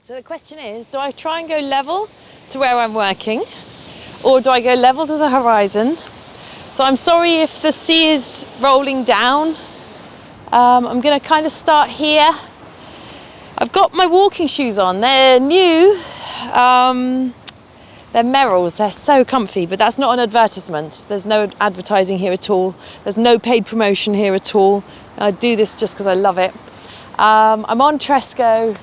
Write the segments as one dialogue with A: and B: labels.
A: So the question is, do I try and go level to where I'm working, or do I go level to the horizon? So I'm sorry if the sea is rolling down. I'm going to kind of start here. I've got my walking shoes on. They're new. They're Merrells. They're so comfy, but that's not an advertisement. There's no advertising here at all. There's no paid promotion here at all. I do this just because I love it. I'm on Tresco,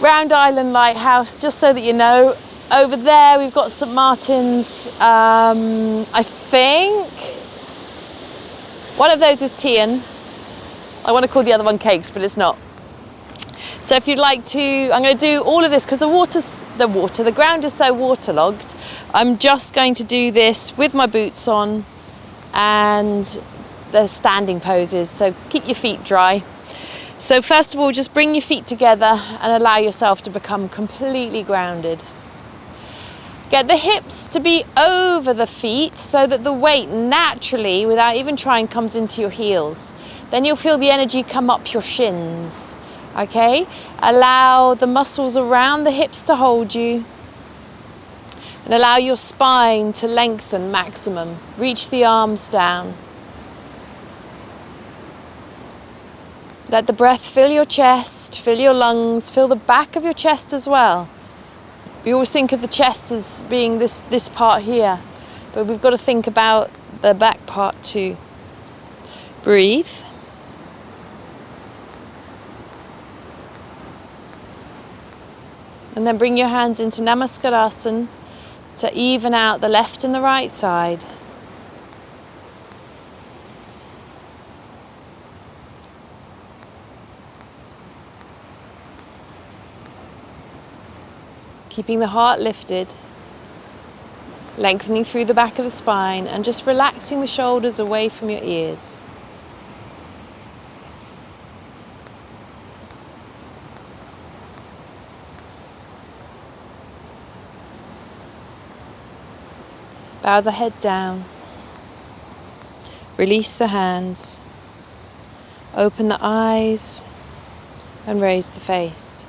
A: Round Island Lighthouse, just so that you know. Over there we've got St Martin's. I think one of those is Tian. I want to call the other one Cakes, but it's not. So if you'd like to, I'm going to do all of this because the ground is so waterlogged. I'm just going to do this with my boots on and the standing poses, so keep your feet dry. So first of all, just bring your feet together and allow yourself to become completely grounded. Get the hips to be over the feet so that the weight naturally, without even trying, comes into your heels. Then you'll feel the energy come up your shins. Okay? Allow the muscles around the hips to hold you. And allow your spine to lengthen maximum. Reach the arms down. Let the breath fill your chest, fill your lungs, fill the back of your chest as well. We always think of the chest as being this part here, but we've got to think about the back part too. Breathe. And then bring your hands into Namaskar to even out the left and the right side. Keeping the heart lifted, lengthening through the back of the spine and just relaxing the shoulders away from your ears. Bow the head down. Release the hands. Open the eyes and raise the face.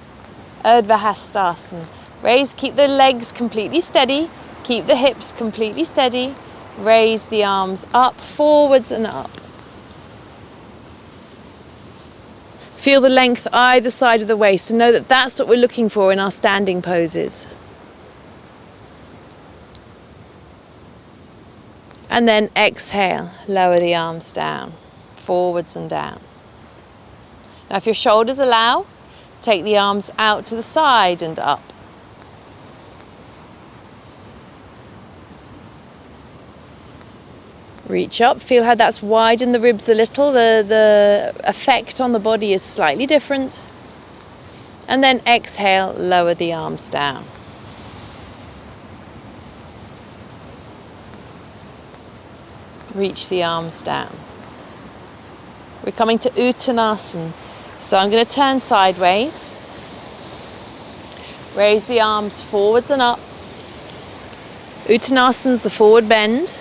A: Urdhva Hastasana. Raise, keep the legs completely steady. Keep the hips completely steady. Raise the arms up, forwards and up. Feel the length either side of the waist and know that that's what we're looking for in our standing poses. And then exhale, lower the arms down, forwards and down. Now if your shoulders allow, take the arms out to the side and up. Reach up, feel how that's widened the ribs a little. The effect on the body is slightly different. And then exhale, lower the arms down. Reach the arms down. We're coming to Uttanasana. So I'm going to turn sideways. Raise the arms forwards and up. Uttanasana's the forward bend.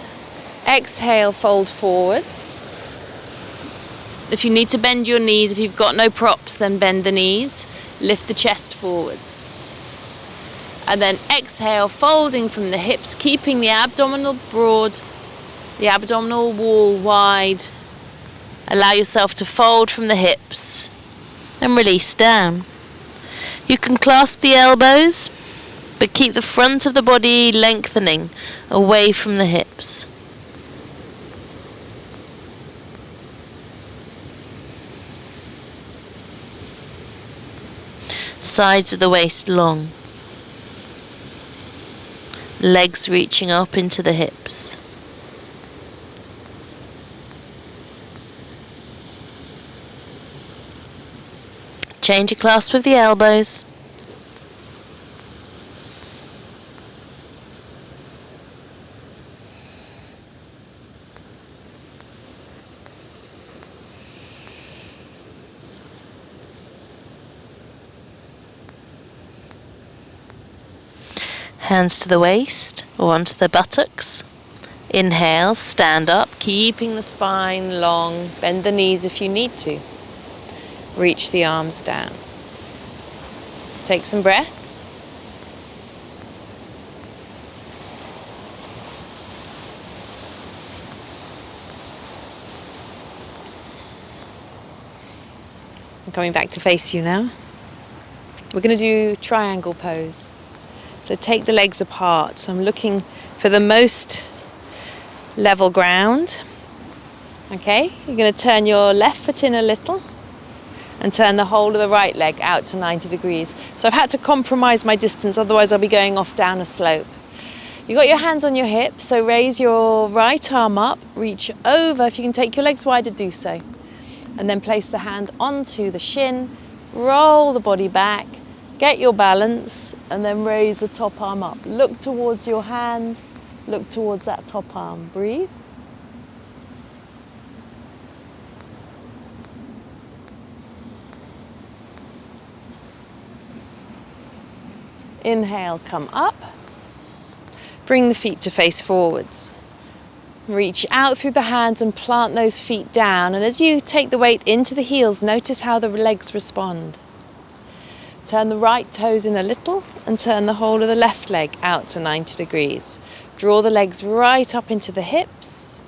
A: Exhale, fold forwards. If you need to bend your knees, if you've got no props, then bend the knees. Lift the chest forwards. And then exhale, folding from the hips, keeping the abdominal broad, the abdominal wall wide. Allow yourself to fold from the hips and release down. You can clasp the elbows, but keep the front of the body lengthening away from the hips. Sides of the waist long. Legs reaching up into the hips. Change your clasp of the elbows. Hands to the waist or onto the buttocks. Inhale, stand up, keeping the spine long. Bend the knees if you need to. Reach the arms down. Take some breaths. I'm coming back to face you now. We're going to do triangle pose. So take the legs apart. So I'm looking for the most level ground. Okay, you're going to turn your left foot in a little and turn the whole of the right leg out to 90 degrees. So I've had to compromise my distance, otherwise I'll be going off down a slope. You've got your hands on your hips, so raise your right arm up, reach over. If you can take your legs wider, do so. And then place the hand onto the shin, roll the body back, get your balance, and then raise the top arm up. Look towards your hand, look towards that top arm. Breathe. Inhale, come up. Bring the feet to face forwards. Reach out through the hands and plant those feet down. And as you take the weight into the heels, notice how the legs respond. Turn the right toes in a little and turn the whole of the left leg out to 90 degrees. Draw the legs right up into the hips.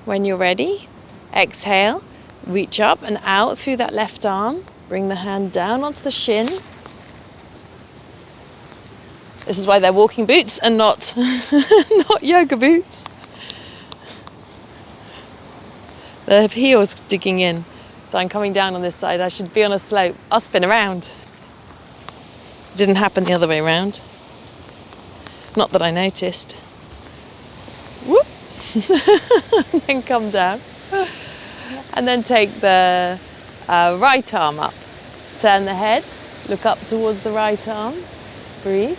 A: When you're ready, exhale, reach up and out through that left arm. Bring the hand down onto the shin. This is why they're walking boots and not, not yoga boots. The heel's digging in. So I'm coming down on this side. I should be on a slope. I'll spin around. Didn't happen the other way around. Not that I noticed. Whoop. And then come down. And then take the right arm up. Turn the head. Look up towards the right arm. Breathe.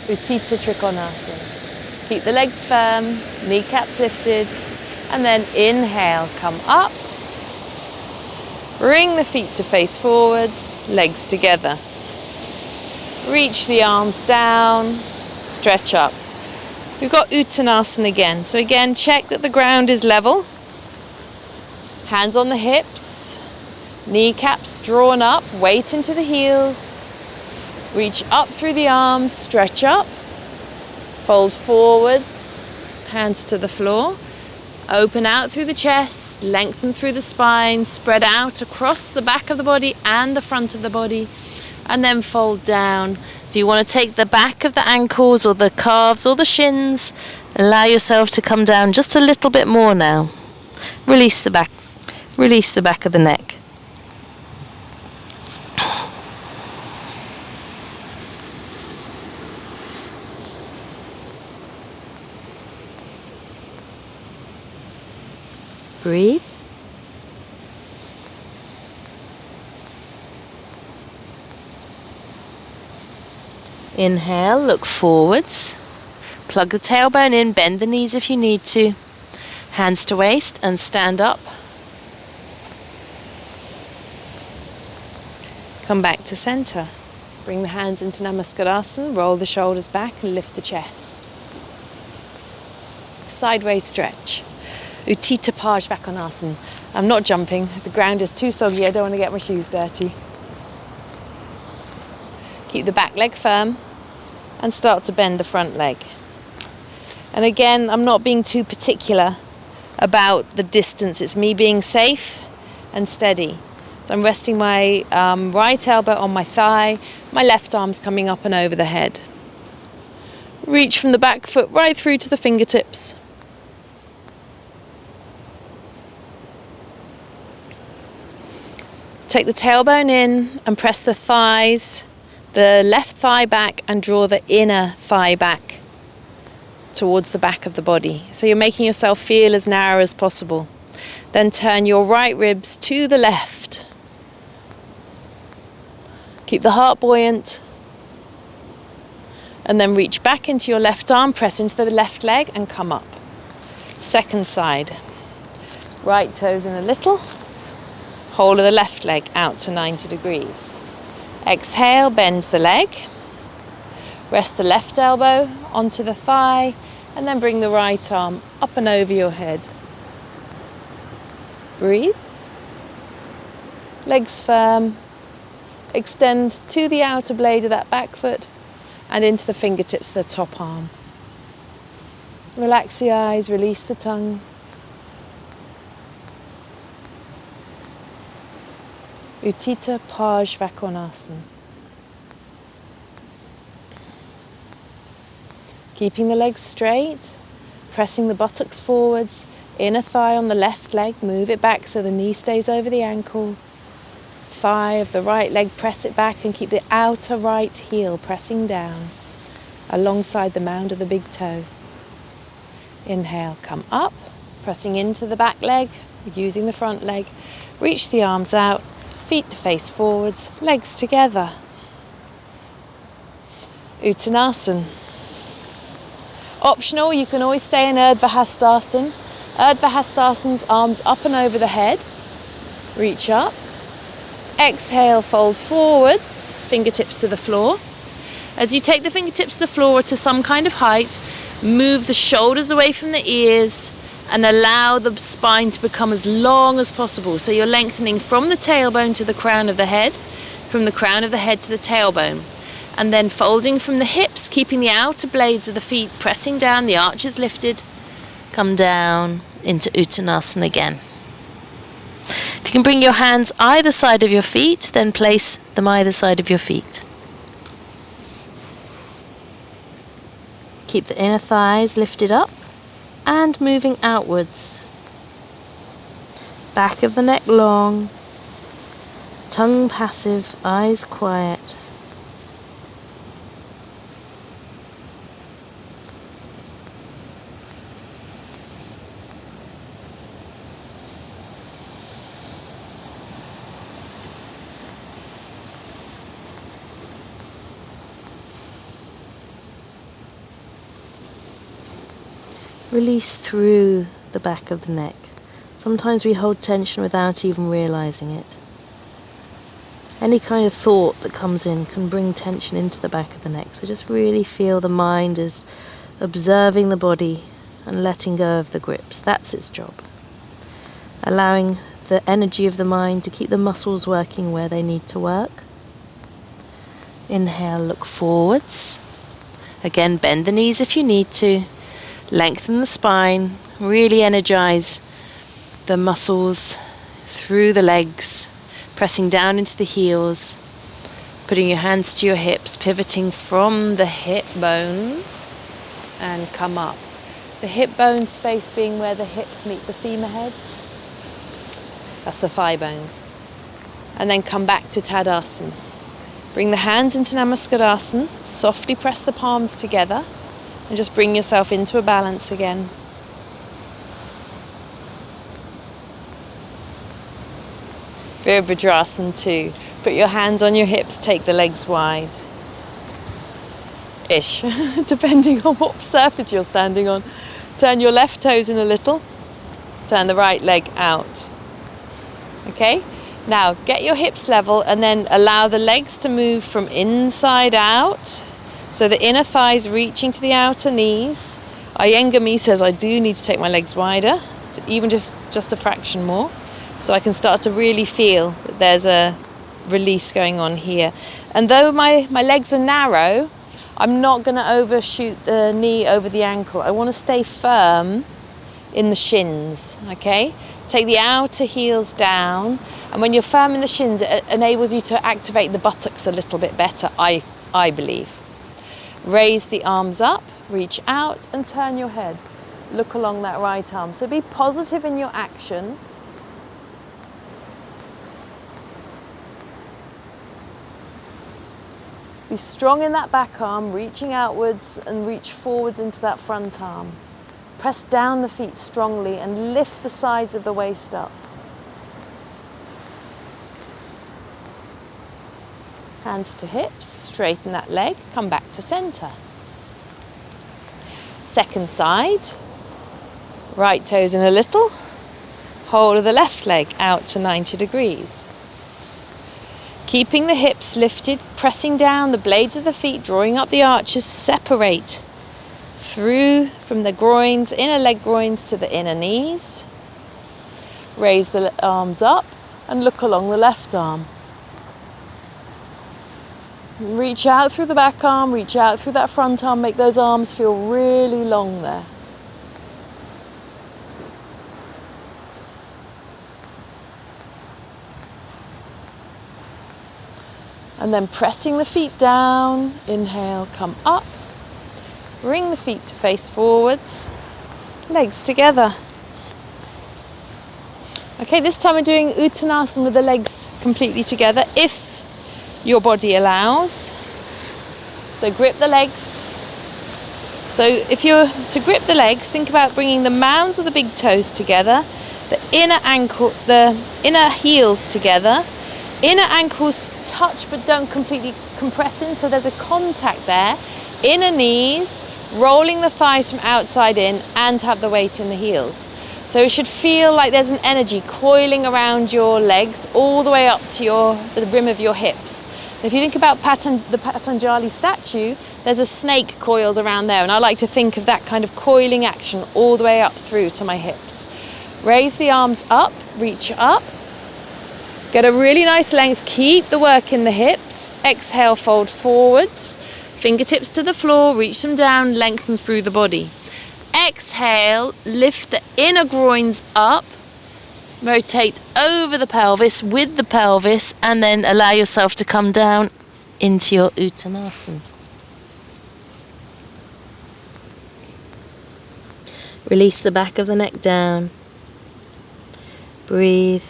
A: Utthita Trikonasana. Keep the legs firm, kneecaps lifted, and then inhale, come up. Bring the feet to face forwards, legs together. Reach the arms down, stretch up. We've got Uttanasana again. So again, check that the ground is level. Hands on the hips, kneecaps drawn up, weight into the heels. Reach up through the arms, stretch up, fold forwards, hands to the floor, open out through the chest, lengthen through the spine, spread out across the back of the body and the front of the body, and then fold down. If you want to take the back of the ankles or the calves or the shins, allow yourself to come down just a little bit more now. Release the back of the neck. Breathe. Inhale, look forwards. Plug the tailbone in, bend the knees if you need to. Hands to waist and stand up. Come back to center. Bring the hands into Namaskarasana, roll the shoulders back and lift the chest. Sideways stretch. Utthita Parsvakonasana. I'm not jumping, the ground is too soggy, I don't want to get my shoes dirty. Keep the back leg firm and start to bend the front leg. And again, I'm not being too particular about the distance, it's me being safe and steady. So I'm resting my right elbow on my thigh, my left arm's coming up and over the head. Reach from the back foot right through to the fingertips. Take the tailbone in and press the thighs, the left thigh back, and draw the inner thigh back towards the back of the body. So you're making yourself feel as narrow as possible. Then turn your right ribs to the left. Keep the heart buoyant. And then reach back into your left arm, press into the left leg and come up. Second side. Right toes in a little. Whole of the left leg out to 90 degrees. Exhale, bend the leg. Rest the left elbow onto the thigh and then bring the right arm up and over your head. Breathe. Legs firm. Extend to the outer blade of that back foot and into the fingertips of the top arm. Relax the eyes, release the tongue. Utthita Parsvakonasana. Keeping the legs straight, pressing the buttocks forwards, inner thigh on the left leg, move it back so the knee stays over the ankle. Thigh of the right leg, press it back and keep the outer right heel pressing down alongside the mound of the big toe. Inhale, come up, pressing into the back leg, using the front leg. Reach the arms out, feet to face forwards, legs together. Uttanasana. Optional, you can always stay in Virabhadrasana. Virabhadrasana's arms up and over the head. Reach up. Exhale, fold forwards, fingertips to the floor. As you take the fingertips to the floor or to some kind of height, move the shoulders away from the ears and allow the spine to become as long as possible. So you're lengthening from the tailbone to the crown of the head, from the crown of the head to the tailbone. And then folding from the hips, keeping the outer blades of the feet pressing down, the arches lifted. Come down into Uttanasana again. If you can bring your hands either side of your feet, then place them either side of your feet. Keep the inner thighs lifted up and moving outwards. Back of the neck long, tongue passive, eyes quiet. Release through the back of the neck. Sometimes we hold tension without even realizing it. Any kind of thought that comes in can bring tension into the back of the neck. So just really feel the mind is observing the body and letting go of the grips. That's its job. Allowing the energy of the mind to keep the muscles working where they need to work. Inhale, look forwards. Again, bend the knees if you need to. Lengthen the spine, really energize the muscles through the legs, pressing down into the heels, putting your hands to your hips, pivoting from the hip bone and come up. The hip bone space being where the hips meet the femur heads. That's the thigh bones. And then come back to Tadasana. Bring the hands into Namaskarasana, softly press the palms together. And just bring yourself into a balance again. Virabhadrasana II. Put your hands on your hips, take the legs wide. Ish, depending on what surface you're standing on. Turn your left toes in a little. Turn the right leg out. Okay? Now, get your hips level and then allow the legs to move from inside out. So the inner thighs reaching to the outer knees. Iyengar me says I do need to take my legs wider, even if just a fraction more, so I can start to really feel that there's a release going on here. And though my legs are narrow, I'm not going to overshoot the knee over the ankle. I want to stay firm in the shins, okay? Take the outer heels down, and when you're firm in the shins, it enables you to activate the buttocks a little bit better, I believe. Raise the arms up, reach out and turn your head. Look along that right arm. So be positive in your action. Be strong in that back arm, reaching outwards and reach forwards into that front arm. Press down the feet strongly and lift the sides of the waist up. Hands to hips, straighten that leg, come back to center. Second side, right toes in a little, whole of the left leg out to 90 degrees. Keeping the hips lifted, pressing down the blades of the feet, drawing up the arches, separate through from the groins, inner leg groins to the inner knees. Raise the arms up, and look along the left arm. Reach out through the back arm, reach out through that front arm, make those arms feel really long there. And then pressing the feet down, inhale, come up. Bring the feet to face forwards, legs together. Okay, this time we're doing Uttanasana with the legs completely together, if your body allows. So grip the legs. So if you're to grip the legs, think about bringing the mounds of the big toes together, the inner heels together. Inner ankles touch but don't completely compress in, so there's a contact there. Inner knees, rolling the thighs from outside in, and have the weight in the heels. So it should feel like there's an energy coiling around your legs all the way up to the rim of your hips. And if you think about the Patanjali statue, there's a snake coiled around there, and I like to think of that kind of coiling action all the way up through to my hips. Raise the arms up, reach up. Get a really nice length, keep the work in the hips. Exhale, fold forwards. Fingertips to the floor, reach them down, lengthen through the body. Exhale, lift the inner groins up. Rotate over the pelvis with the pelvis, and then allow yourself to come down into your Uttanasana. Release the back of the neck down. Breathe.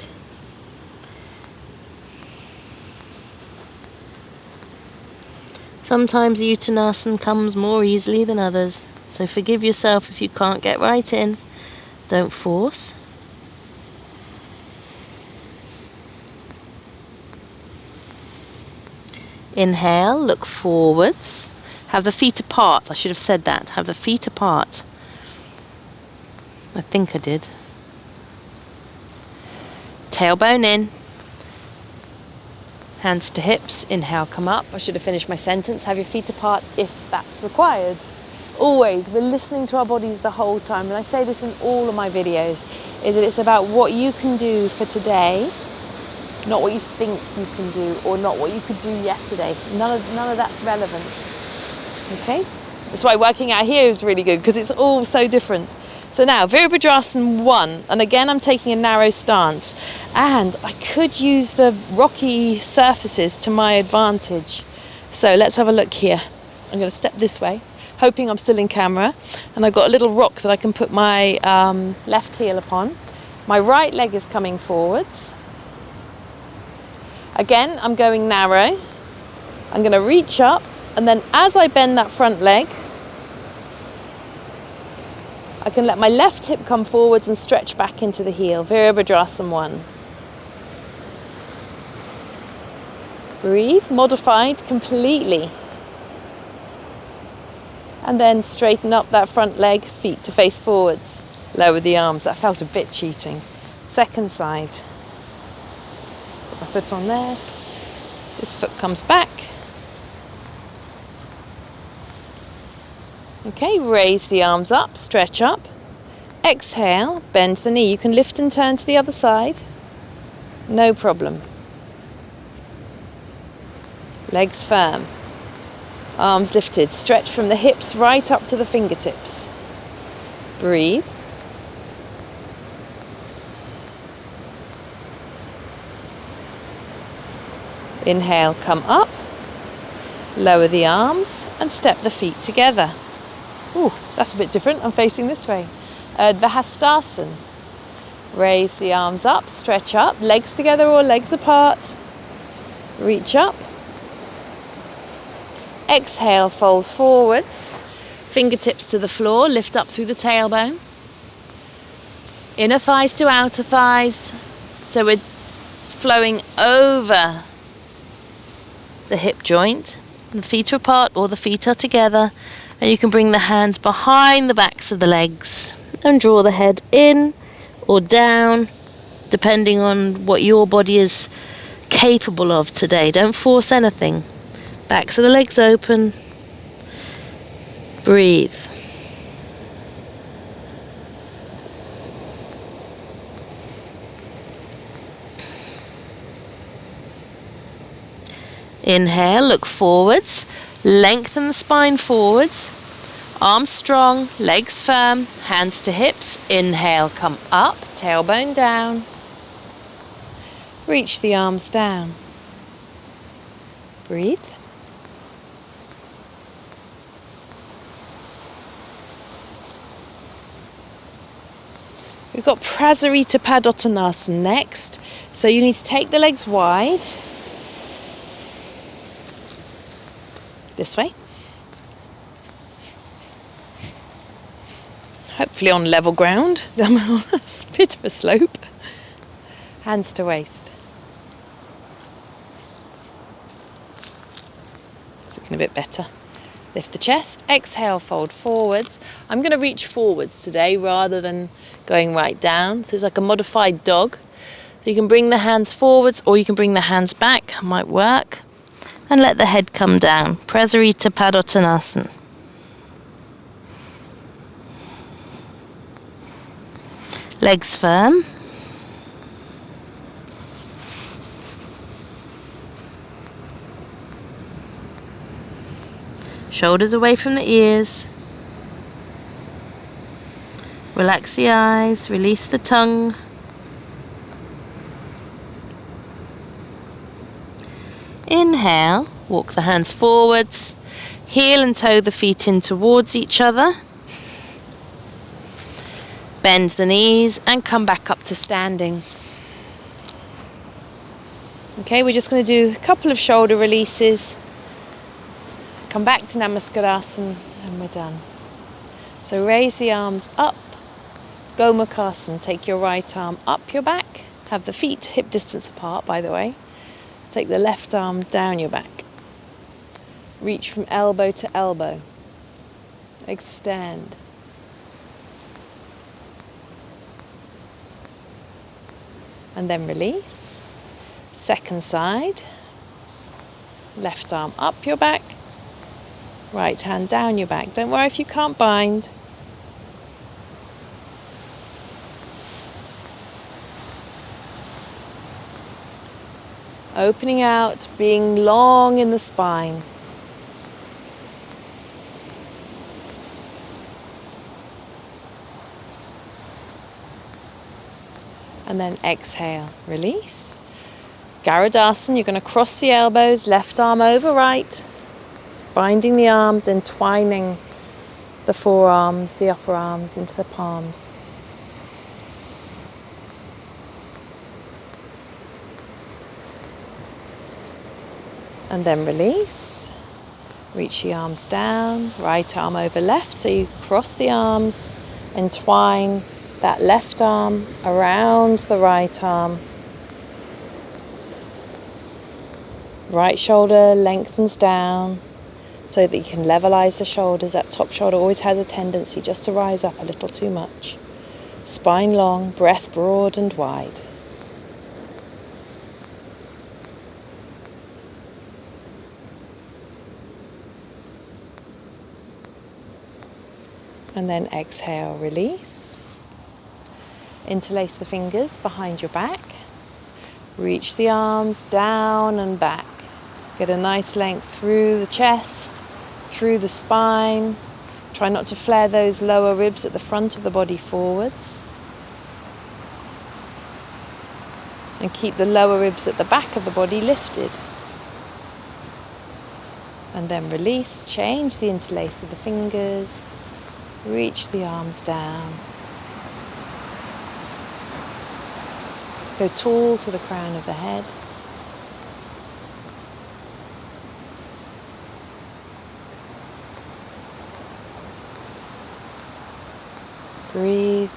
A: Sometimes Uttanasana comes more easily than others, so forgive yourself if you can't get right in. Don't force. Inhale, look forwards. Have the feet apart. I should have said that. Have the feet apart. I think I did. Tailbone in. Hands to hips, inhale, come up. I should have finished my sentence. Have your feet apart if that's required. Always, we're listening to our bodies the whole time. And I say this in all of my videos, is that it's about what you can do for today, not what you think you can do or not what you could do yesterday. None of that's relevant. Okay? That's why working out here is really good, because it's all so different. So now, Virabhadrasana I, and again I'm taking a narrow stance, and I could use the rocky surfaces to my advantage. So let's have a look here. I'm going to step this way, hoping I'm still in camera, and I've got a little rock that I can put my left heel upon. My right leg is coming forwards. Again, I'm going narrow. I'm going to reach up, and then as I bend that front leg, I can let my left hip come forwards and stretch back into the heel. Virabhadrasana I. Breathe, modified completely. And then straighten up that front leg, feet to face forwards. Lower the arms. That felt a bit cheating. Second side. Put my foot on there. This foot comes back. Okay, raise the arms up, stretch up. Exhale, bend the knee. You can lift and turn to the other side. No problem. Legs firm. Arms lifted. Stretch from the hips right up to the fingertips. Breathe. Inhale, come up. Lower the arms and step the feet together. Ooh, that's a bit different. I'm facing this way. Virabhadrasana. Raise the arms up, stretch up, legs together or legs apart. Reach up. Exhale, fold forwards. Fingertips to the floor, lift up through the tailbone. Inner thighs to outer thighs. So we're flowing over the hip joint. The feet are apart or the feet are together. And you can bring the hands behind the backs of the legs and draw the head in or down, depending on what your body is capable of today. Don't force anything. Backs of the legs open. Breathe. Inhale, look forwards, lengthen the spine forwards, arms strong, legs firm, hands to hips. Inhale, come up, tailbone down. Reach the arms down. Breathe. We've got Prasarita Padottanasana next. So you need to take the legs wide. This way. Hopefully on level ground. It's a bit of a slope. Hands to waist. It's looking a bit better. Lift the chest, exhale, fold forwards. I'm going to reach forwards today rather than going right down. So it's like a modified dog. So you can bring the hands forwards or you can bring the hands back, might work. And let the head come down. Prasarita Padottanasana. Legs firm. Shoulders away from the ears. Relax the eyes, release the tongue. Inhale, walk the hands forwards. Heel and toe the feet in towards each other. Bend the knees and come back up to standing. Okay, we're just going to do a couple of shoulder releases. Come back to Namaskarasana and we're done. So raise the arms up. Gomukhasana. Take your right arm up your back. Have the feet hip distance apart, by the way. Take the left arm down your back. Reach from elbow to elbow. Extend. And then release. Second side. Left arm up your back. Right hand down your back. Don't worry if you can't bind. Opening out, being long in the spine. And then exhale, release. Garudasana, you're going to cross the elbows, left arm over right. Binding the arms, entwining the forearms, the upper arms into the palms. And then release. Reach the arms down, right arm over left. So you cross the arms, entwine that left arm around the right arm. Right shoulder lengthens down. So that you can levelize the shoulders. That top shoulder always has a tendency just to rise up a little too much. Spine long, breath broad and wide. And then exhale, release. Interlace the fingers behind your back. Reach the arms down and back. Get a nice length through the chest, through the spine. Try not to flare those lower ribs at the front of the body forwards. And keep the lower ribs at the back of the body lifted. And then release, change the interlace of the fingers. Reach the arms down. Go tall to the crown of the head. Breathe.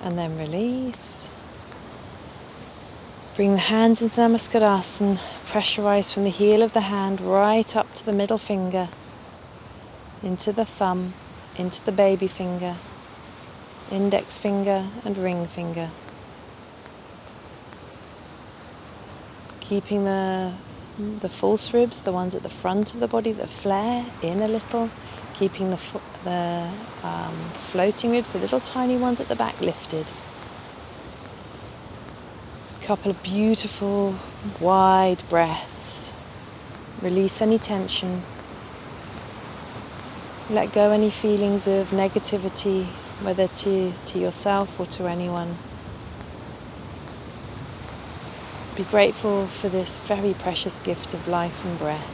A: And then release. Bring the hands into Namaskarasana. Pressurize from the heel of the hand right up to the middle finger, into the thumb, into the baby finger, index finger and ring finger. Keeping the false ribs, the ones at the front of the body that flare in a little, keeping the floating ribs, the little tiny ones at the back, lifted. Couple of beautiful, wide breaths. Release any tension. Let go any feelings of negativity, whether to yourself or to anyone. Be grateful for this very precious gift of life and breath.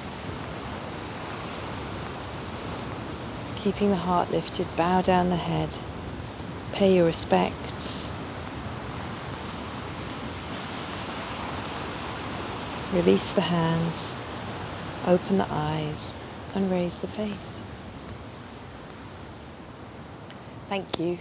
A: Keeping the heart lifted, bow down the head. Pay your respects. Release the hands, open the eyes, and raise the face. Thank you.